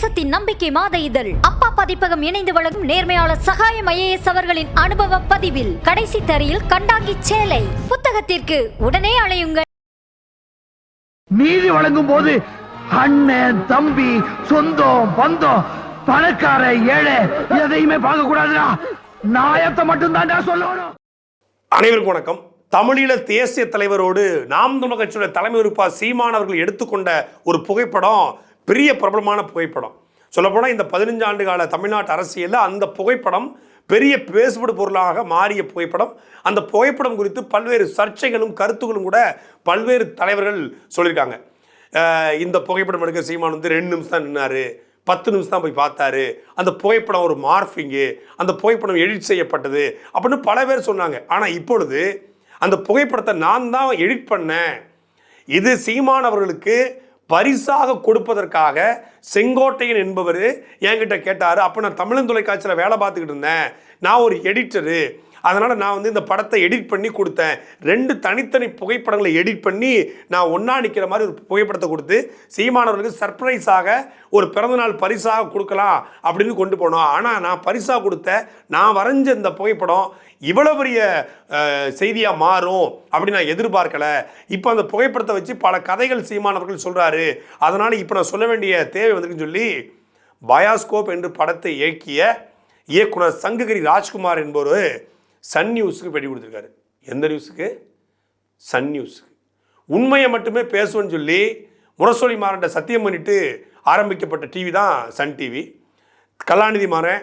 தேசத்தின் நம்பிக்கை மாத இதழ் அப்பா பதிப்பகம் இணைந்து வழங்கும் நேர்மையாளர் சகாயம் IAS அவர்களின் அனுபவ பதிவில் கடைசி தரையில் கண்டாங்கி சேலை. புத்தகத்திற்கு உடனே அழையுங்கள். நீதி வழங்கும் போது அண்ணன் தம்பி சொந்தம் பந்தம் பணக்கார ஏழை எதையுமே பார்க்க கூடாதுடா. நாயத்தை மட்டும் தான் சொல்லணும். அனைவருக்கும் வணக்கம். தமிழீழ தேசிய தலைவரோடு நாம் தமிழர் கட்சியோட தலைமை உறுப்பினர் சீமான் அவர்கள் எடுத்துக்கொண்ட ஒரு புகைப்படம் பெரிய பிரபலமான புகைப்படம். சொல்லப்போனால் இந்த 15 ஆண்டு கால தமிழ்நாட்டு அரசியலில் அந்த புகைப்படம் பெரிய பேசுபடு பொருளாக மாறிய புகைப்படம். அந்த புகைப்படம் குறித்து பல்வேறு சர்ச்சைகளும் கருத்துக்களும் கூட பல்வேறு தலைவர்கள் சொல்லியிருக்காங்க. இந்த புகைப்படம் எடுக்க சீமான் 2 நிமிஷம் தான் நின்னாரு, 10 நிமிஷம் தான் போய் பார்த்தாரு, அந்த புகைப்படம் ஒரு மார்ஃபிங்கு, அந்த புகைப்படம் எடிட் செய்யப்பட்டது அப்படின்னு பல பேர் சொன்னாங்க. ஆனால் இப்பொழுது அந்த புகைப்படத்தை நான் தான் எடிட் பண்ணேன், இது சீமான் அவர்களுக்கு பரிசாக கொடுப்பதற்காக செங்கோட்டையன் என்பவர் என்கிட்ட கேட்டார். அப்போ நான் தமிழன் தொலைக்காட்சியில் வேலை பார்த்துக்கிட்டு இருந்தேன், நான் ஒரு எடிட்டரு, அதனால் நான் இந்த படத்தை எடிட் பண்ணி கொடுத்தேன். 2 தனித்தனி புகைப்படங்களை எடிட் பண்ணி நான் ஒன்றா நிற்கிற மாதிரி ஒரு புகைப்படத்தை கொடுத்து சீமானவர்களுக்கு சர்ப்ரைஸாக ஒரு பிறந்தநாள் பரிசாக கொடுக்கலாம் அப்படின்னு கொண்டு போனோம். ஆனால் நான் பரிசாக கொடுத்த நான் வரைஞ்ச இந்த புகைப்படம் இவ்வளோ பெரிய செய்தியாக மாறும் அப்படின்னு நான் எதிர்பார்க்கலை. இப்போ அந்த புகைப்படத்தை வச்சு பல கதைகள் சீமானவர்கள் சொல்கிறாரு, அதனால் இப்போ நான் சொல்ல வேண்டிய தேவை வந்துருக்குன்னு சொல்லி பயாஸ்கோப் என்று படத்தை இயக்கிய இயக்குனர் சங்ககிரி ராஜ்குமார் என்பவர் சன் நியூஸுக்கு பேட்டி கொடுத்துருக்காரு. எந்த நியூஸுக்கு? சன் நியூஸுக்கு. உண்மையை மட்டுமே பேசுவேன்னு சொல்லி முரசொலி மாறன்ட்ட சத்தியம் பண்ணிட்டு ஆரம்பிக்கப்பட்ட டிவி தான் சன் டிவி. கலாநிதி மாறன்,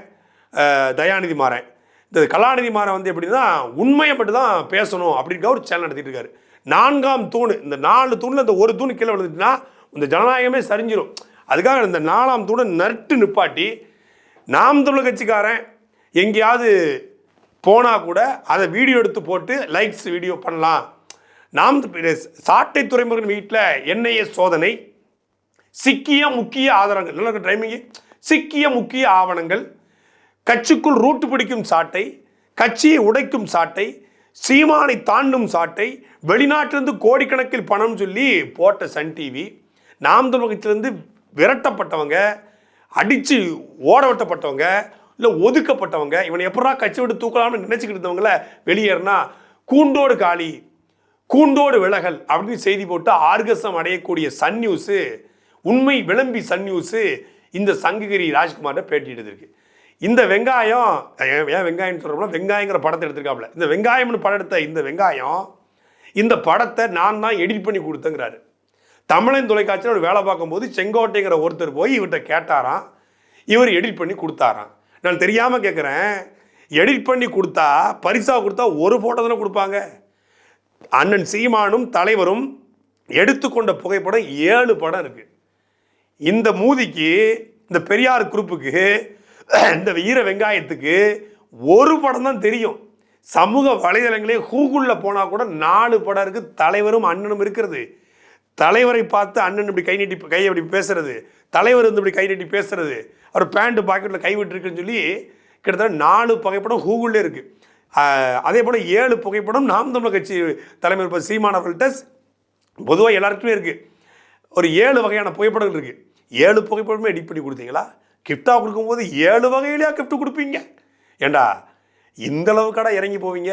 தயாநிதி மாறன். இந்த கலாநிதி மாறன் எப்படின்னா உண்மையை மட்டும் தான் பேசணும் அப்படின்ற ஒரு சேனல் நடத்திட்டு இருக்காரு. 4ஆம் தூண், இந்த 4 தூணில் இந்த ஒரு தூண் கீழே விழுந்துட்டுனா இந்த ஜனநாயகமே சரிஞ்சிடும். அதுக்காக இந்த 4ஆம் தூணை நட்டு நிப்பாட்டி நாம் தமிழர் கட்சிக்காரன் எங்கேயாவது போனால் கூட அதை வீடியோ எடுத்து போட்டு லைக்ஸ் வீடியோ பண்ணலாம். நாம் சாட்டை துறைமுகன் வீட்டில் NIA சோதனை, சிக்கிய முக்கிய ஆதாரங்கள், நல்ல டைமிங்கு, சிக்கிய முக்கிய ஆவணங்கள், கட்சிக்குள் ரூட்டு பிடிக்கும் சாட்டை, கட்சியை உடைக்கும் சாட்டை, சீமானை தாண்டும் சாட்டை, வெளிநாட்டிலிருந்து கோடிக்கணக்கில் பணம் சொல்லி போட்ட சன் டிவி, நாம் தமிழர் கட்சியிலேருந்து விரட்டப்பட்டவங்க, அடித்து ஓட விட்டப்பட்டவங்க, இல்லை ஒதுக்கப்பட்டவங்க, இவனை எப்படா கட்சி விட்டு தூக்கலாம்னு நினச்சிக்கிட்டு இருந்தவங்கள வெளியேறினா கூண்டோடு காலி, கூண்டோடு விலகல் அப்படின்னு செய்தி போட்டு ஆர்கசம் அடையக்கூடிய சன் நியூஸு, உண்மை விளம்பி சன் நியூஸு இந்த சங்ககிரி ராஜ்குமார்ட்ட பேட்டி எடுத்திருக்கு. இந்த வெங்காயம், ஏன் வெங்காயம் சொல்கிறோம்னா வெங்காயங்கிற படத்தை எடுத்திருக்காப்புல. இந்த வெங்காயம்னு படம் எடுத்த இந்த வெங்காயம் இந்த படத்தை நான் தான் எடிட் பண்ணி கொடுத்தேங்கிறாரு. தமிழன் தொலைக்காட்சியில் ஒரு வேலை பார்க்கும்போது செங்கோட்டைங்கிற ஒருத்தர் போய் இவர்கிட்ட கேட்டாராம், இவர் எடிட் பண்ணி கொடுத்தாராம். நான் தெரியாமல் கேட்குறேன், எடிட் பண்ணி கொடுத்தா பரிசாக கொடுத்தா ஒரு ஃபோட்டோ தானே கொடுப்பாங்க. அண்ணன் சீமானும் தலைவரும் எடுத்துக்கொண்ட புகைப்படம் 7 படம் இருக்குது. இந்த மூதிக்கு, இந்த பெரியார் குரூப்புக்கு, இந்த வீர வெங்காயத்துக்கு ஒரு படம் தான் தெரியும். சமூக வலைதளங்களே கூகுளில் போனால் கூட 4 படம் இருக்குது. தலைவரும் அண்ணனும் இருக்கிறது. தலைவரை பார்த்து அண்ணன் இப்படி கையை அப்படி பேசுறது, தலைவர் இப்படி கை நீட்டி பேசுறது, அவர் பேண்ட் பாக்கெட்டில் கை விட்டுருக்குன்னு சொல்லி கிட்டத்தட்ட 4 புகைப்படம் கூகுளில் இருக்குது. அதே போல் 7 புகைப்படம் நாம் தமிழர் கட்சி தலைமை இப்போ சீமானவர்கள்ட்ட பொதுவாக எல்லாருக்குமே இருக்குது. ஒரு 7 வகையான புகைப்படங்கள் இருக்குது. 7 புகைப்படமே எடிட் பண்ணி கொடுத்தீங்களா? கிஃப்டாக கொடுக்கும்போது 7 வகையிலையா கிஃப்ட் கொடுப்பீங்க? ஏண்டா இந்த அளவுக்கடா இறங்கி போவீங்க?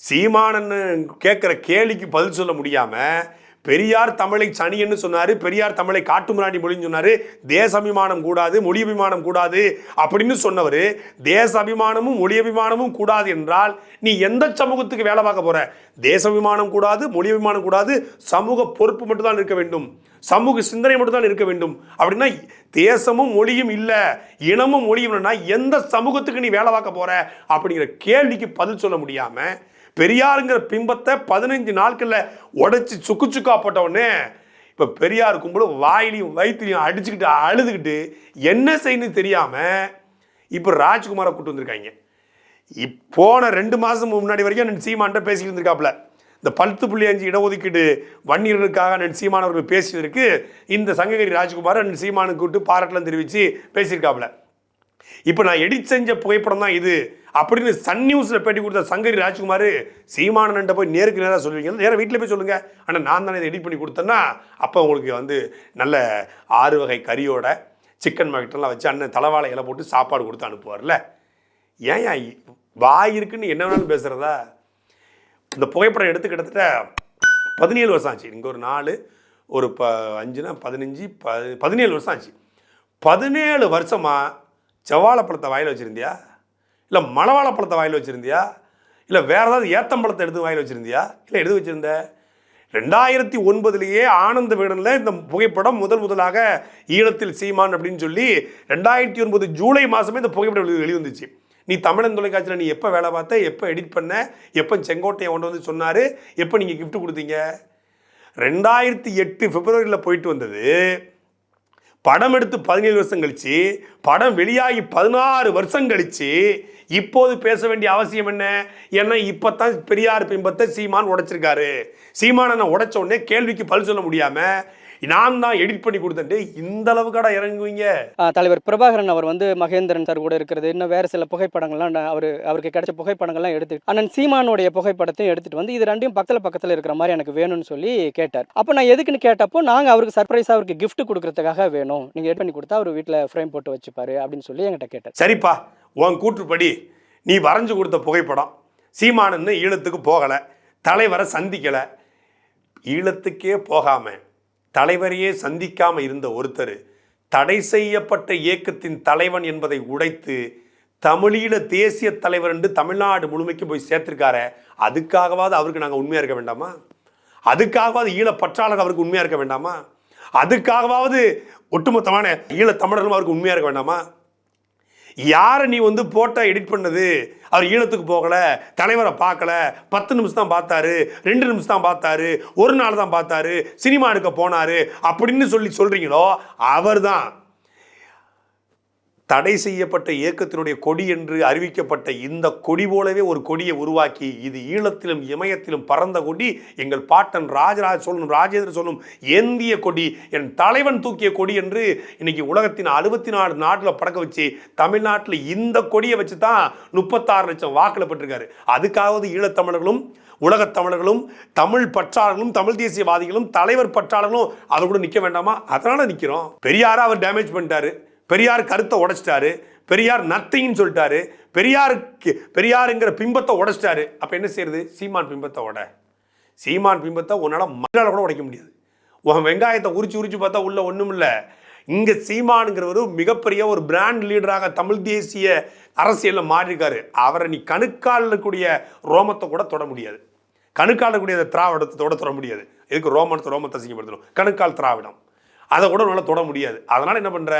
சீமானன்னு கேட்குற கேள்விக்கு பதில் சொல்ல முடியாமல் பெரியார் தமிழை சனியன்னு சொன்னார், பெரியார் தமிழை காட்டுமிராண்டி மொழின்னு சொன்னார், தேச அபிமானம் கூடாது, மொழி அபிமானம் கூடாது அப்படின்னு சொன்னவர், தேச அபிமானமும் மொழி அபிமானமும் கூடாது என்றால் நீ எந்த சமூகத்துக்கு வேலை பார்க்க போகிற? தேச அபிமானம் கூடாது, மொழி அபிமானம் கூடாது, சமூக பொறுப்பு மட்டும்தான் இருக்க வேண்டும், சமூக சிந்தனை மட்டும்தான் இருக்க வேண்டும். அப்படின்னா தேசமும் மொழியும் இல்லை, இனமும் மொழியும் இல்லைன்னா எந்த சமூகத்துக்கு நீ வேலை பார்க்க போகிற அப்படிங்கிற கேள்விக்கு பதில் சொல்ல முடியாமல் பெரியாருங்கிற பிம்பத்தை 15 நாட்களில் உடைச்சி சுக்கா போட்டவுடனே இப்போ பெரியார் கும்பல வாயிலையும் வயிற்றுலையும் அடிச்சுக்கிட்டு அழுதுகிட்டு என்ன செய்யணும்னு தெரியாமல் இப்போ ராஜ்குமாரை கூப்பிட்டு வந்திருக்காங்க. போன 2 மாதம் முன்னாடி வரைக்கும் நான் சீமான்ட்ட பேசிக்கிட்டு இருந்திருக்காப்புல. இந்த 10.5 இடஒதுக்கீடு வன்னியர்களுக்காக நான் சீமானவர்கள் பேசியதற்கு இந்த சங்ககிரி ராஜ்குமார் நான் சீமானுக்கு கூப்பிட்டு பாராட்டெல்லாம் தெரிவித்து பேசியிருக்காப்புல. இப்போ நான் எடிட் செஞ்ச புகைப்படம் தான் இது அப்படின்னு சன் நியூஸில் பேட்டி கொடுத்த சங்ககிரி ராஜ்குமார் சீமானன்ட்ட போய் நேருக்கு நேராக சொல்லுவீங்க, நேராக வீட்டில் போய் சொல்லுங்கள், ஆனால் நான் தானே இதை எடிட் பண்ணி கொடுத்தேன்னா அப்போ உங்களுக்கு நல்ல 6 வகை கறியோட சிக்கன் மகட்டெல்லாம் வச்சு அண்ணன் தலைவாழை இலை போட்டு சாப்பாடு கொடுத்து அனுப்புவார்ல. ஏன் வாய் இருக்குன்னு என்ன வேணாலும் பேசுகிறதா? இந்த புகைப்படம் எடுத்து கிட்டத்தட்ட 17 வருஷம் ஆச்சு. இங்கே ஒரு 4 ஒரு 5னா 15 17 வருஷம் ஆச்சு. 17 வருஷமாக செவ்வாழைப்பழத்தை வாயில் வச்சுருந்தியா, இல்லை மலவாழைப்பழத்தை வாயில் வச்சுருந்தியா, இல்லை வேறு ஏதாவது ஏத்தம்பழத்தை எடுத்து வாயில் வச்சுருந்தியா, இல்லை எடுத்து வச்சுருந்த? 2009 ஆனந்த விகடனில் இந்த புகைப்படம் முதலாக ஈழத்தில் சீமான் அப்படின்னு சொல்லி 2009 ஜூலை மாதமே இந்த புகைப்படம் வெளிவந்துச்சு. நீ தமிழன் தொலைக்காட்சியில் நீ எப்போ வேலை பார்த்த, எப்போ எடிட் பண்ண, எப்போ செங்கோட்டையை கொண்டு வந்து சொன்னார், எப்போ நீங்கள் கிஃப்ட் கொடுத்தீங்க? 2008 பிப்ரவரியில் போயிட்டு வந்தது. படம் எடுத்து 17 வருஷம் கழிச்சு, படம் வெளியாகி 16 வருஷம் கழிச்சு இப்போது பேச வேண்டிய அவசியம் என்ன? ஏன்னா இப்போ தான் பெரியார் பிம்பத்தை சீமான் உடைச்சிருக்காரு. சீமானை உடைச்ச உடனே கேள்விக்கு பதில் சொல்ல முடியாமல் நான் தான் எடிட் பண்ணி கொடுத்தேன்ட்டு இந்த அளவுக்காடா இறங்குவீங்க? தலைவர் பிரபாகரன் அவர் வந்து மகேந்திரன் சார் கூட இருக்கிறது, இன்னும் வேறு சில புகைப்படங்கள்லாம் அவருக்கு கிடைச்ச புகைப்படங்கள்லாம் எடுத்துட்டு அண்ணன் சீமானுடைய புகைப்படத்தையும் எடுத்துட்டு வந்து இது ரெண்டையும் பக்கத்தில் இருக்கிற மாதிரி எனக்கு வேணும்னு சொல்லி கேட்டார். அப்போ நான் எதுக்குன்னு கேட்டப்போ, நாங்கள் அவருக்கு சர்ப்ரைஸாக அவருக்கு கிஃப்ட் கொடுக்கறதுக்காக வேணும், நீங்கள் எடிட் பண்ணி கொடுத்தா அவர் வீட்டில் ஃப்ரேம் போட்டு வச்சுப்பாரு அப்படின்னு சொல்லி என்கிட்ட கேட்டார். சரிப்பா, உன் கூற்றுப்படி நீ வரைஞ்சு கொடுத்த புகைப்படம் சீமானன்னு ஈழத்துக்கு போகலை, தலைவரை சந்திக்கலை. ஈழத்துக்கே போகாமல் தலைவரையே சந்திக்காமல் இருந்த ஒருத்தர் தடை செய்யப்பட்ட இயக்கத்தின் தலைவன் என்பதை உடைத்து தமிழீழ தேசிய தலைவர் என்று தமிழ்நாடு முழுமைக்கு போய் சேர்த்திருக்கார. அதுக்காகவாது அவருக்கு நாங்கள் உண்மையாக இருக்க வேண்டாமா? அதுக்காகவாது ஈழ பற்றாளர் அவருக்கு உண்மையாக இருக்க வேண்டாமா? அதுக்காகவாவது ஒட்டுமொத்தமான ஈழ தமிழர்களும் அவருக்கு உண்மையாக இருக்க வேண்டாமா? யாரை நீ வந்து போட்டோ எடிட் பண்ணது? அவர் ஈழத்துக்கு போகலை, தலைவரை பார்க்கல, 10 நிமிஷம் தான் பார்த்தாரு, 2 நிமிஷம் தான் பார்த்தாரு, ஒரு நாள் தான் பார்த்தாரு, சினிமா எடுக்க போனாரு அப்படின்னு சொல்றீங்களோ அவர் தான் தடை செய்யப்பட்ட இயக்கத்தினுடைய கொடி என்று அறிவிக்கப்பட்ட இந்த கொடி போலவே ஒரு கொடியை உருவாக்கி இது ஈழத்திலும் இமயத்திலும் பறந்த கொடி, எங்கள் பாட்டன் ராஜேந்திர சோழனும் ஏந்திய கொடி, என் தலைவன் தூக்கிய கொடி என்று இன்னைக்கு உலகத்தின் 64 நாட்டில் பறக்க வச்சு தமிழ்நாட்டில் இந்த கொடியை வச்சு தான் 36 லட்சம் வாக்கில் பெற்றிருக்காரு. அதுக்காவது ஈழத்தமிழர்களும் உலகத் தமிழர்களும் தமிழ் பற்றாளர்களும் தமிழ் தேசியவாதிகளும் தலைவர் பற்றாளர்களும் அவர் கூட நிற்க வேண்டாமா? அதனால நிற்கிறோம். பெரியாரை அவர் டேமேஜ் பண்ணிட்டாரு, பெரியார் கருத்தை உடைச்சிட்டாரு, பெரியார் நத்தின்னு சொல்லிட்டாரு, பெரியாருங்கிற பிம்பத்தை உடைச்சிட்டாரு. அப்போ என்ன செய்யறது? சீமான் பிம்பத்தை உன்னால மண்ணால கூட உடைக்க முடியாது. உன் வெங்காயத்தை உரிச்சு பார்த்தா உள்ள ஒன்றும் இல்லை. இங்கே சீமானுங்கிறவர் மிகப்பெரிய ஒரு பிராண்ட் லீடராக தமிழ் தேசிய அரசியலில் மாறியிருக்காரு. அவரை நீ கணுக்காலில் கூடிய ரோமத்தை கூட தொட முடியாது, கணுக்காலில் கூடிய திராவிடத்தோட தொட முடியாது. எதுக்கு ரோமத்தை அசிங்கப்படுத்தணும்? கணுக்கால் திராவிடம் அதை கூட நல்லா தொட முடியாது. அதனால் என்ன பண்ணுற?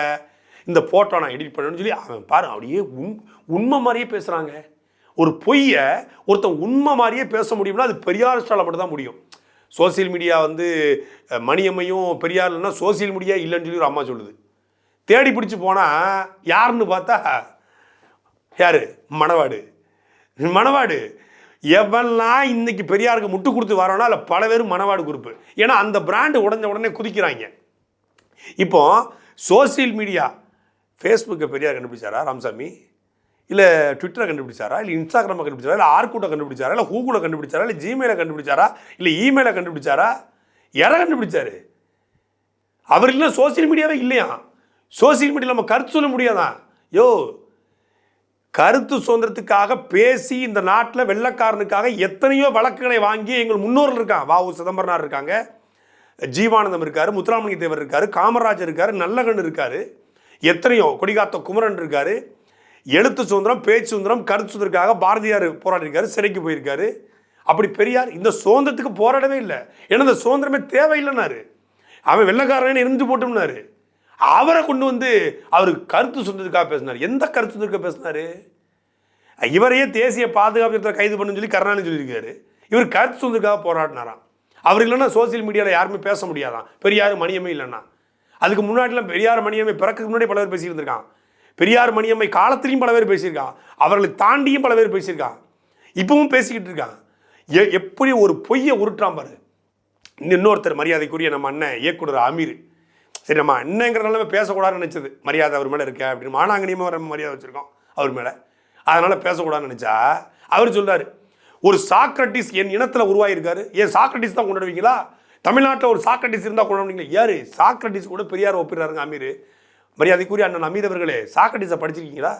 இந்த ஃபோட்டோ நான் எடிட் பண்ணணும்னு சொல்லி அவன் பாரு அப்படியே உண்மை மாதிரியே பேசுகிறாங்க. ஒரு பொய்யை ஒருத்தன் உண்மை மாதிரியே பேச முடியும்னா அது பெரியார் ஸ்டாலில் மட்டும் தான் முடியும். சோசியல் மீடியா வந்து மணியம்மையும் பெரியார் இல்லைன்னா சோசியல் மீடியா இல்லைன்னு சொல்லி ஒரு அம்மா சொல்லுது. தேடி பிடிச்சி போனால் யாருன்னு பார்த்தா யார்? மணவாடு. எவெல்லாம் இன்னைக்கு பெரியாருக்கு முட்டு கொடுத்து வரோன்னா அதில் பல பேர் மணவாடு குரூப்பு. ஏன்னா அந்த பிராண்டு உடஞ்ச உடனே குதிக்கிறாங்க. இப்போ சோசியல் மீடியா, ஃபேஸ்புக்கை பெரியார் கண்டுபிடிச்சாரா ராமசாமி? இல்லை ட்விட்டரை கண்டுபிடிச்சாரா? இல்லை இன்ஸ்டாகிராமை கண்டுபிடிச்சாரா? இல்லை ஆர்கூட்டை கண்டுபிடிச்சாரா? இல்லை கூகுளை கண்டுபிடிச்சாரா? இல்லை ஜிமெயிலை கண்டுபிடிச்சாரா? இல்லை இமெயிலை கண்டுபிடிச்சாரா? யாரை கண்டுபிடிச்சாரு? அவர் இல்லை சோசியல் மீடியாவே இல்லையா? சோசியல் மீடியாவில் நம்ம கருத்து சொல்ல முடியாதான்? கருத்து சுதந்திரத்துக்காக பேசி இந்த நாட்டில் வெள்ளக்காரனுக்காக எத்தனையோ வழக்குகளை வாங்கி எங்கள் முன்னோர்கள் இருக்காங்க. வ.உ. சிதம்பரனார் இருக்காங்க, ஜீவானந்தம் இருக்காரு, முத்துராமலிங்க தேவர் இருக்காரு, காமராஜர் இருக்காரு, நல்லகண்ணு இருக்காரு, எத்தனையோ கொடிகாத்த குமரன் இருக்காரு. எழுத்து சுதந்திரம், பேச்சு சுதந்திரம், கருத்து சுதந்திரத்துக்காக பாரதியார் போராடிருக்காரு, சிறைக்கு போயிருக்காரு. அப்படி பெரியார் இந்த சுதந்திரத்துக்கு போராடவே இல்லை. ஏன்னா இந்த சுதந்திரமே தேவையில்லைன்னாரு. அவன் வெள்ளக்காரன் இருந்து போட்டோம்னாரு. அவரை கொண்டு வந்து அவர் கருத்து சுதந்திரத்துக்காக பேசினார். எந்த கருத்து சுதந்திரத்துக்காக பேசினாரு? இவரையே தேசிய பாதுகாப்பு கைது பண்ணுன்னு சொல்லி கருணாநிதி சொல்லியிருக்காரு. இவர் கருத்து சுதந்திரத்துக்காக போராடினாராம். அவர் இல்லைன்னா சோசியல் மீடியாவில் யாருமே பேச முடியாதான். பெரியார் மணியம்மை இல்லைன்னா. அதுக்கு முன்னாடிலாம் பெரியார் மணியம்மை பிறக்கு முன்னாடி பல பேர் பேசியிருந்திருக்கான். பெரியார் மணியம்மை காலத்திலையும் பல பேர் பேசியிருக்கான். அவர்களை தாண்டியும் பல பேர் பேசியிருக்கான். இப்பவும் பேசிக்கிட்டு இருக்கான். எப்படி ஒரு பொய்யை உருட்டான் பாரு. இன்னொருத்தர் மரியாதைக்குரிய நம்ம அண்ணன் இயக்குனர் அமீர். சரி, நம்ம அண்ணங்கிறனால பேசக்கூடாதுன்னு நினச்சது. மரியாதை அவர் மேலே இருக்க அப்படின்னு மானாங்கனியமாக வர மரியாதை வச்சுருக்கோம் அவர் மேலே. அதனால் பேசக்கூடாதுன்னு நினச்சா அவர் சொல்கிறார், ஒரு சாக்ரட்டிஸ் என் இனத்தில் உருவாகியிருக்காரு. ஏன் சாக்ரட்டிஸ் தான் கொண்டாடுவீங்களா? தமிழ்நாட்டில் ஒரு சாக்ரட்டிஸ் இருந்தால் கொண்டாடுவீங்களா? யார் சாக்ரட்டிஸ் கூட பெரியார் ஒப்பிடுறாருங்க அமீர். மரியாதைக்குரிய அண்ணன் அமீர் அவர்களே, சாக்ரட்டிஸை படிச்சிருக்கீங்களா?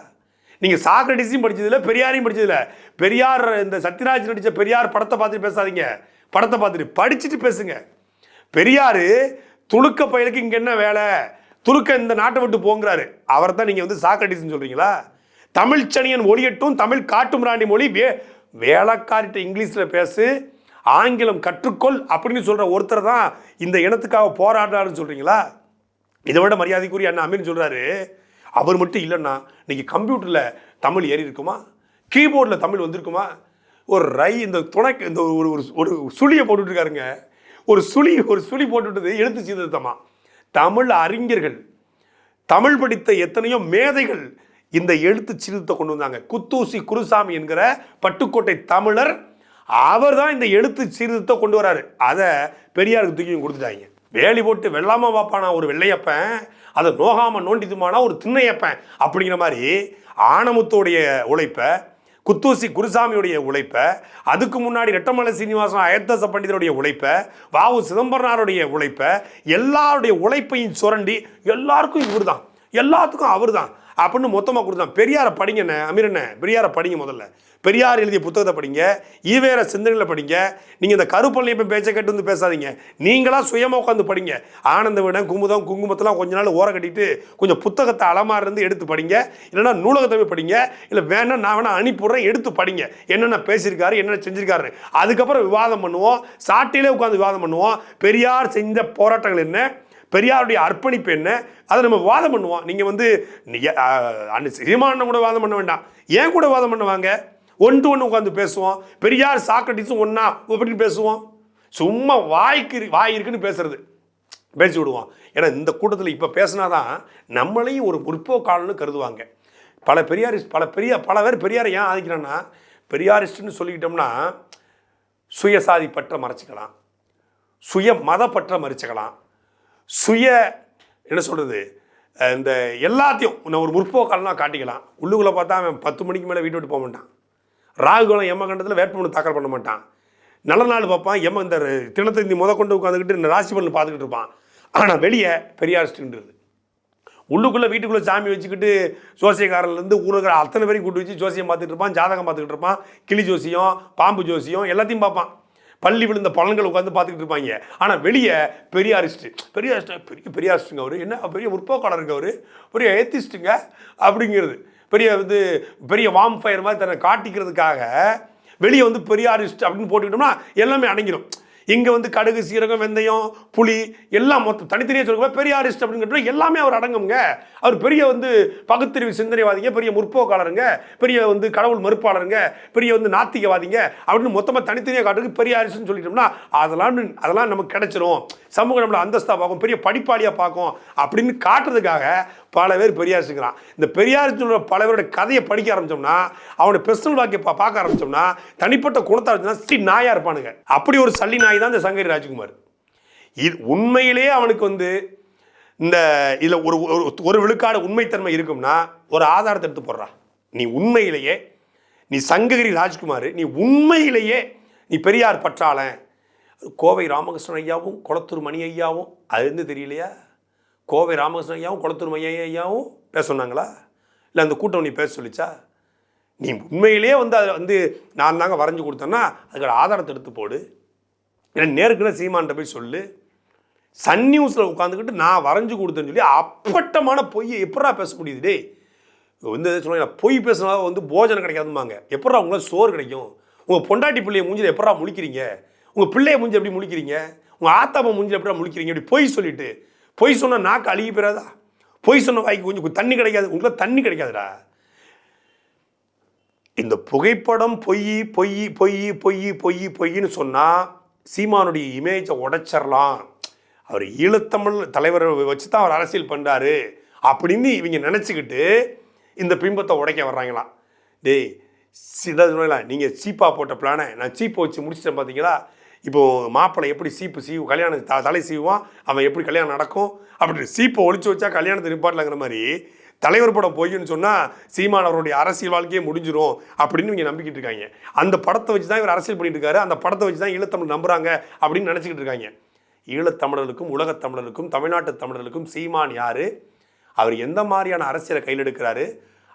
நீங்கள் சாக்ரட்டிஸையும் படிச்சதில்லை, பெரியாரையும் படிச்சதில்லை. பெரியார் இந்த சத்யராஜ் நடித்த பெரியார் படத்தை பார்த்துட்டு பேசாதீங்க, படத்தை பார்த்துட்டு படிச்சுட்டு பேசுங்க. பெரியார் துளுக்க பயலுக்கு இங்கே என்ன வேலை, துளுக்க இந்த நாட்டை விட்டு போங்கிறாரு. அவரை தான் நீங்கள் வந்து சாக்ரட்டிஸ்ன்னு சொல்கிறீங்களா? தமிழ் சனியன் ஒளியட்டும், தமிழ் காட்டும் ராண்டி மொழி, வேலைக்காரிட்ட இங்கிலீஷில் பேசு, ஆங்கிலம் கற்றுக்கொள் அப்படின்னு சொல்கிற ஒருத்தர் தான் இந்த இனத்துக்காக போராடுறாருன்னு சொல்கிறீங்களா? இதை விட மரியாதைக்குரிய அண்ணா அமீர் சொல்கிறாரு, அவர் மட்டும் இல்லைன்னா இன்னைக்கு கம்ப்யூட்டரில் தமிழ் ஏறி இருக்குமா, கீபோர்டில் தமிழ் வந்திருக்குமா? ஒரு இந்த துணைக்கு இந்த ஒரு ஒரு சுழியை போட்டுட்ருக்காருங்க, ஒரு சுழி போட்டுவிட்டது எழுத்து சீர்திருத்தமா. தமிழ் அறிஞர்கள், தமிழ் படித்த எத்தனையோ மேதைகள் இந்த எழுத்து சீர்திருத்தம் கொண்டு வந்தாங்க. குத்தூசி குருசாமி என்கிற பட்டுக்கோட்டை தமிழர், அவர் தான் இந்த எழுத்து சீர்திருத்தம் கொண்டு வராரு. அதை பெரியாருக்கு தூக்கி கொடுத்துட்டாங்க. வேலி போட்டு வெள்ளாம வாப்பானா ஒரு வெள்ளையப்பன், அதை நோகாம நோண்டிதுமானா ஒரு திண்ணையப்பன் அப்படிங்கிற மாதிரி ஆனமுத்தோடைய உழைப்பை, குத்தூசி குருசாமியுடைய உழைப்பை, அதுக்கு முன்னாடி ரெட்டமலை சீனிவாசன் அயத்தச பண்டிதருடைய உழைப்பை, வாவு சிதம்பரனாருடைய உழைப்பை, எல்லாருடைய உழைப்பையும் சுரண்டி எல்லாருக்கும் இவர் தான், எல்லாத்துக்கும் அவர் தான் அப்படின்னு மொத்தமாக கொடுத்தான். பெரியாரை படிங்கண்ணே அமீரண்ணே, பெரியாரை படிங்க. முதல்ல பெரியார் எழுதிய புத்தகத்தை படிங்க, ஈவேர சிந்தனைகளை படிங்க. நீங்கள் இந்த கருப்பள்ளியப்பன் பேச்சை கேட்டு வந்து பேசாதீங்க, நீங்களாம் சுயமாக உட்காந்து படிங்க. ஆனந்த விடன் குமுதம் குங்குமத்தெல்லாம் கொஞ்ச நாள் ஓர கட்டிட்டு கொஞ்சம் புத்தகத்தை அலமாரி இருந்து எடுத்து படிங்க, இல்லைன்னா நூலகத்தை போய் படிங்க, இல்லை வேணா நான் வேணா அனுப்பிடுறேன் எடுத்து படிங்க, என்னென்ன பேசியிருக்காரு என்னென்ன செஞ்சிருக்காரு. அதுக்கப்புறம் விவாதம் பண்ணுவோம், சாட்டிலே உட்காந்து விவாதம் பண்ணுவோம். பெரியார் செஞ்ச போராட்டங்கள் என்ன, பெரியாருடைய அர்ப்பணிப்பு என்ன, அதை நம்ம வாதம் பண்ணுவோம். நீங்கள் வந்து சீமானம் கூட வாதம் பண்ண வேண்டாம், ஏன் கூட வாதம் பண்ணுவாங்க, ஒன்று உட்காந்து பேசுவோம். பெரியார் சாக்ரட்டிஸும் ஒன்றா அப்படின்னு பேசுவோம். சும்மா வாய் இருக்குன்னு பேசுறது பேசி விடுவோம். ஏன்னா இந்த கூட்டத்தில் இப்போ பேசினாதான் நம்மளையும் ஒரு முற்போக்காளன்னு கருதுவாங்க. பல பேர் பெரியாரை ஏன் ஆதிக்கிறான்னா, பெரியாரிஸ்ட்னு சொல்லிக்கிட்டோம்னா சுயசாதி பற்ற மறைச்சிக்கலாம், சுய மத பற்ற மறைச்சிக்கலாம், என்ன சொல்கிறது, இந்த எல்லாத்தையும் நான் ஒரு முற்போக்காலனா காட்டிக்கலாம். உள்ளுக்குள்ளே பார்த்தா அவன் 10 மணிக்கு மேலே வீட்டு விட்டு போக மாட்டான், ராகுகாலம் எம்ம கண்டத்தில் வேட்புமனு தாக்கல் பண்ண மாட்டான், நல்ல நாள் பார்ப்பான், இந்த தினத்தந்தி கொண்டு உட்காந்துக்கிட்டு இந்த ராசி பலன் பார்த்துக்கிட்டு இருப்பான். ஆனால் வெளியே பெரியாரிஸ்ட்ன்றது உள்ளுக்குள்ளே வீட்டுக்குள்ளே சாமி வச்சுக்கிட்டு ஜோசியக்காரன்லேருந்து ஊருக்கிற அத்தனை பேரையும் கூட்டு வச்சு ஜோசியம் பார்த்துட்டு இருப்பான், ஜாதகம் பார்த்துக்கிட்டு இருப்பான், கிளி ஜோசியம் பாம்பு ஜோசியம் எல்லாத்தையும் பார்ப்பான், பள்ளி விழுந்த பலன்கள் உட்காந்து பார்த்துக்கிட்டு இருப்பாங்க. ஆனால் வெளியே பெரியாரிஸ்ட்டுங்க அவர், என்ன பெரிய முற்போக்காளருங்க அவர், பெரிய ஏத்திஸ்ட்டுங்க அப்படிங்கிறது, பெரிய வார்ம் ஃபயர் மாதிரி தன்னை காட்டிக்கிறதுக்காக வெளியே வந்து பெரியாரிஸ்ட் அப்படின்னு போட்டுக்கிட்டோம்னா எல்லாமே அடங்கிடும். இங்கே வந்து கடுகு சீரகம் வெந்தயம் புளி எல்லாம் மொத்தம் தனித்தனியாக சொல்லுங்க பெரியாரிஸ்ட் அப்படின்னு எல்லாமே அவர் அடங்குங்க. அவர் பெரிய வந்து பகுத்தறிவு சிந்தனைவாதிங்க, பெரிய முற்போக்காளருங்க, பெரிய வந்து கடவுள் மறுப்பாளருங்க, பெரிய வந்து நாத்திகவாதிங்க அப்படின்னு மொத்தமாக தனித்தனியாக காட்டுக்கு பெரியாரிஸ்ட்னு சொல்லிட்டோம்னா அதெல்லாம் நமக்கு கிடைச்சிரும், சமூகம் நம்மளை அந்தஸ்தாக பார்க்கும், பெரிய படிப்பாளியாக பார்க்கும் அப்படின்னு காட்டுறதுக்காக பல பேர் பெரியாரிஸ்ட்ங்கிறான். இந்த பெரியாரிஸ்ட் பல பேருடைய கதையை படிக்க ஆரம்பித்தோம்னா, அவனை பெர்சனல் வாக்கிய பார்க்க ஆரம்பித்தோம்னா, தனிப்பட்ட குணத்தை இருந்துச்சுன்னா நாயாக இருப்பானுங்க. அப்படி ஒரு சல்லி நாய் தான் இந்த சங்கரி ராஜ்குமார். இது உண்மையிலே அவனுக்கு வந்து இந்த இதில் ஒரு விழுக்காடு உண்மைத்தன்மை இருக்கும்னா ஒரு ஆதாரத்தை எடுத்து போடுறா. நீ சங்ககிரி ராஜ்குமார், நீ உண்மையிலேயே நீ பெரியார் பற்றாளன். கோவை ராமகிருஷ்ணன் ஐயாவும் குளத்தூர் மணி ஐயாவும் அது வந்து தெரியலையா? கோவை ராமகிருஷ்ணன் ஐயாவும் குளத்தூர் மணி ஐயாவும் பேச சொன்னாங்களா? இல்லை அந்த கூட்டம் நீ பேச சொல்லிச்சா? நீ உண்மையிலேயே வந்து அதில் வந்து நான் தாங்க வரைஞ்சி கொடுத்தேன்னா அதுக்கு ஆதாரத்தை எடுத்து போடு. ஏன்னா நேருக்குன்னு சீமான்ட்ட போய் சொல்லு. சன் நியூஸில் உட்காந்துக்கிட்டு நான் வரைஞ்சி கொடுத்தேன்னு சொல்லி அப்பட்டமான பொய்யை எப்படா பேச முடியுது? டே வந்து சொல்லுவாங்க பொய் பேசுனா வந்து போஜனம் கிடைக்காதும்பாங்க. எப்படா உங்களுக்கு சோறு கிடைக்கும்? உங்கள் பொண்டாட்டி பிள்ளையை மூஞ்சில் எப்படா முழிக்கிறீங்க? உங்கள் பிள்ளையை மூஞ்சி எப்படி முழிக்கிறீங்க? உங்கள் ஆத்தாப்பா மூஞ்சில் எப்படா முழிக்கிறீங்க? இப்படி பொய் சொல்லிட்டு பொய் சொன்னால் நாக்கு அழுகி போயிடாதா? பொய் சொன்ன வாய்க்கு கொஞ்சம் தண்ணி கிடைக்காது, உங்களுக்கு தண்ணி கிடைக்காதுடா. இந்த புகைப்படம் பொய் பொய் பொய் பொய் பொய் பொய்ன்னு சொன்னால் சீமானுடைய இமேஜை உடைச்சிடலாம், அவர் ஈழத்தமிழ் தலைவரை வச்சு தான் அவர் அரசியல் பண்ணுறாரு அப்படின்னு இவங்க நினச்சிக்கிட்டு இந்த பிம்பத்தை உடைக்க வர்றாங்களாம். டேய் சிதா நீங்கள் சீப்பா போட்ட பிளானை நான் சீப்பை வச்சு முடிச்சிட்டேன் பார்த்தீங்களா? இப்போது மாப்பிள்ளை எப்படி சீவு கல்யாணம் தலை சீவான், அவன் எப்படி கல்யாணம் நடக்கும் அப்படி சீப்பை ஒழிச்சு வச்சா கல்யாணத்தை நிப்பாட்டலங்கிற மாதிரி தலைவர் படம் போயின்னு சொன்னால் சீமான் அவருடைய அரசியல் வாழ்க்கையே முடிஞ்சிடும் அப்படின்னு இவங்க நம்பிக்கிட்டு இருக்காங்க. அந்த படத்தை வச்சு தான் இவர் அரசியல் பண்ணிட்டு இருக்காரு, அந்த படத்தை வச்சு தான் ஈழத்தமிழ் நம்புறாங்க அப்படின்னு நினச்சிக்கிட்டு இருக்காங்க. ஈழத்தமிழர்களுக்கும் உலகத் தமிழர்களுக்கும் தமிழ்நாட்டு தமிழர்களுக்கும் சீமான் யார், அவர் எந்த மாதிரியான அரசியலை கையில் எடுக்கிறாரு,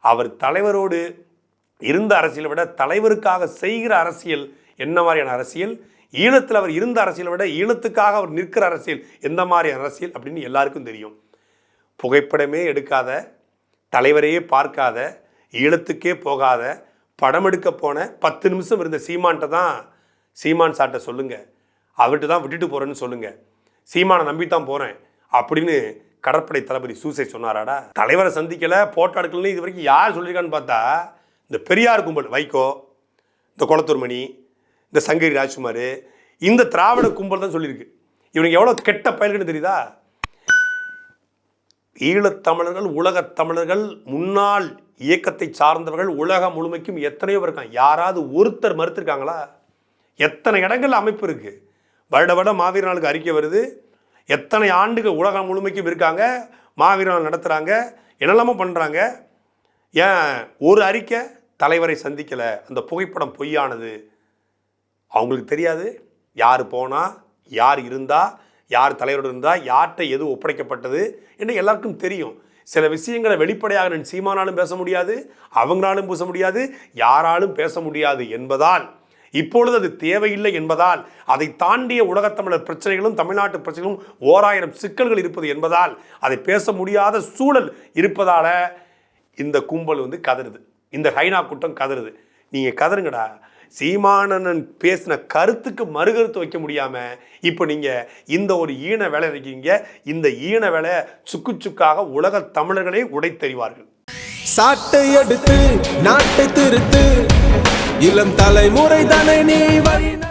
அவர் தலைவரோடு இருந்த அரசியலை விட தலைவருக்காக செய்கிற அரசியல் என்ன மாதிரியான அரசியல், ஈழத்தில் அவர் இருந்த அரசியலை விட ஈழத்துக்காக அவர் நிற்கிற அரசியல் எந்த மாதிரியான அரசியல் அப்படின்னு எல்லாருக்கும் தெரியும். புகைப்படமே எடுக்காத, தலைவரையே பார்க்காத, ஈழத்துக்கே போகாத, படம் எடுக்க போன 10 நிமிஷம் இருந்த சீமான்கிட்ட தான் சீமான் சார்ட்ட சொல்லுங்க, அவர்கிட்ட தான் விட்டுட்டு போறேன்னு சொல்லுங்க, சீமானை நம்பித்தான் போறேன் அப்படின்னு கடற்படை தளபதி சூசை சொன்னாராடா? தலைவரை சந்திக்கல, போட்டோ எடுக்கலன்னு இது வரைக்கும் யார் சொல்லியிருக்கான்னு பார்த்தா இந்த பெரியார் கும்பல், வைகோ, இந்த கொளத்தூர் மணி, இந்த சங்கரி ராஜ்குமார், இந்த திராவிட கும்பல் தான் சொல்லியிருக்கு. இவனுக்கு எவ்வளோ கெட்ட பயல்கள்னு தெரியுதா? ஈழத்தமிழர்கள், உலகத் தமிழர்கள், முன்னாள் இயக்கத்தை சார்ந்தவர்கள் உலகம் முழுமைக்கும் எத்தனையோ இருக்காங்க. யாராவது ஒருத்தர் மறுத்திருக்காங்களா? எத்தனை இடங்கள் அமைப்பு இருக்கு. வருடம் மாவீர நாளுக்கு அறிக்கை வருது. எத்தனை ஆண்டுகள் உலகம் முழுமைக்கும் இருக்காங்க, மாவீர நாள் நடத்துகிறாங்க, என்னெல்லாமோ பண்ணுறாங்க. ஏன் ஒரு அறிக்கை தலைவரை சந்திக்கல, அந்த புகைப்படம் பொய்யானது, அவங்களுக்கு தெரியாது? யார் போனா, யார் இருந்தா, யார் தலைவரோடு இருந்தா, யார்கிட்ட எது ஒப்படைக்கப்பட்டது என்று எல்லாருக்கும் தெரியும். சில விஷயங்களை வெளிப்படையாக நான் சீமானாலும் பேச முடியாது, அவங்களாலும் பேச முடியாது, யாராலும் பேச முடியாது என்பதால், இப்பொழுது அது தேவையில்லை என்பதால், அதை தாண்டிய உலகத்தமிழர் பிரச்சனைகளும் தமிழ்நாட்டு பிரச்சனைகளும் 1000 சிக்கல்கள் இருப்பது என்பதால், அதை பேச முடியாத சூழல் இருப்பதால இந்த கும்பல் கதறுது, இந்த ஹைனா கூட்டம் கதறுது. நீங்க கதறுங்கடா. சீமானன் பேசின கருத்துக்கு மறுகருத்து வைக்க முடியாம இப்போ நீங்க இந்த ஒரு ஈன வேலை இருக்கீங்க. இந்த ஈன வேலை சுக்கு சுக்காக உலக தமிழர்களே உடைத்தெறிவார்கள். சாட்டை எடுத்து நாட்டை திருத்து, இளம் தலைமுறை தானே நீ வழி